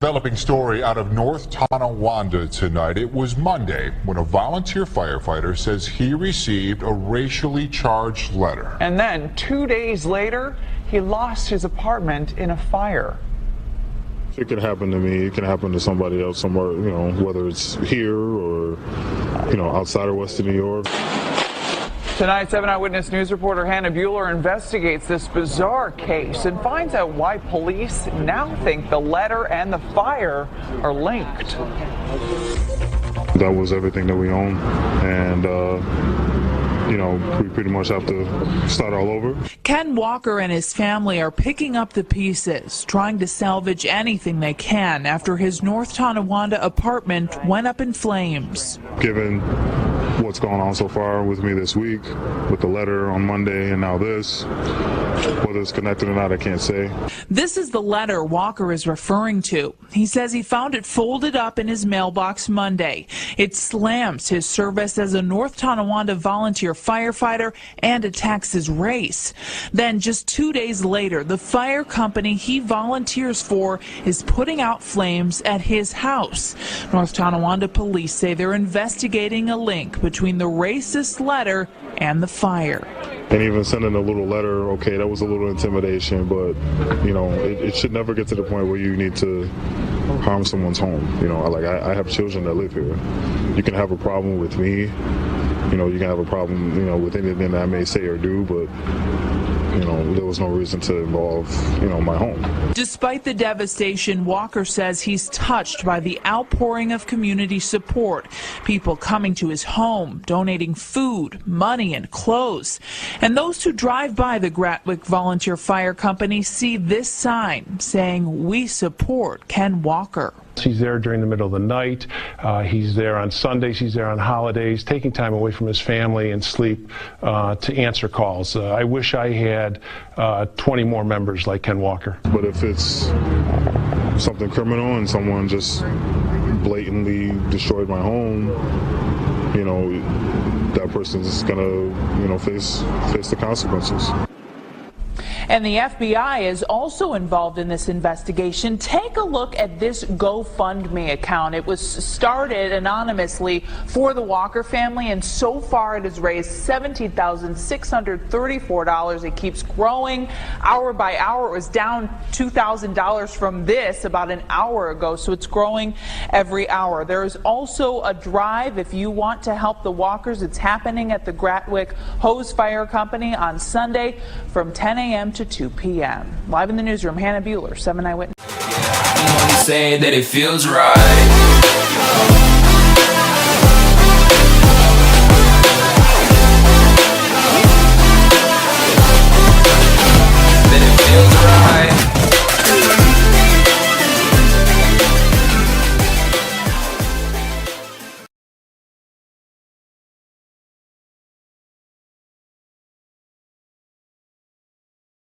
Developing story out of North Tonawanda tonight. It was Monday when a volunteer firefighter says he received a racially charged letter. And then 2 days later, he lost his apartment in a fire. It can happen to me. It can happen to somebody else somewhere, whether it's here or, outside of Western New York. Tonight, 7 Eyewitness News reporter Hannah Bueller investigates this bizarre case and finds out why police now think the letter and the fire are linked. That was everything that we own, and we pretty much have to start all over. Ken Walker and his family are picking up the pieces, trying to salvage anything they can after his North Tonawanda apartment went up in flames. Given what's going on so far with me this week, with the letter on Monday and now this, whether it's connected or not, I can't say. This is the letter Walker is referring to. He says he found it folded up in his mailbox Monday. It slams his service as a North Tonawanda volunteer firefighter and attacks his race. Then just 2 days later, the fire company he volunteers for is putting out flames at his house. North Tonawanda police say they're investigating a link between the racist letter and the fire. And even sending a little letter, okay, that was a little intimidation, but, it should never get to the point where you need to harm someone's home. I have children that live here. You can have a problem with me. You can have a problem, with anything that I may say or do, but, there was no reason to involve, my home. Despite the devastation, Walker says he's touched by the outpouring of community support. People coming to his home, donating food, money, and clothes. And those who drive by the Gratwick Volunteer Fire Company see this sign saying, "We support Ken Walker." He's there during the middle of the night. He's there on Sundays. He's there on holidays, taking time away from his family and sleep to answer calls. I wish I had 20 more members like Ken Walker. But if it's something criminal and someone just blatantly destroyed my home, that person's gonna, face the consequences. And the FBI is also involved in this investigation. Take a look at this GoFundMe account. It was started anonymously for the Walker family, and so far it has raised $17,634. It keeps growing hour by hour. It was down $2,000 from this about an hour ago, so it's growing every hour. There is also a drive if you want to help the Walkers. It's happening at the Gratwick Hose Fire Company on Sunday from 10 a.m. to 2 p.m. Live in the newsroom, Hannah Bueller, 7 Eyewitness. Say that it feels right.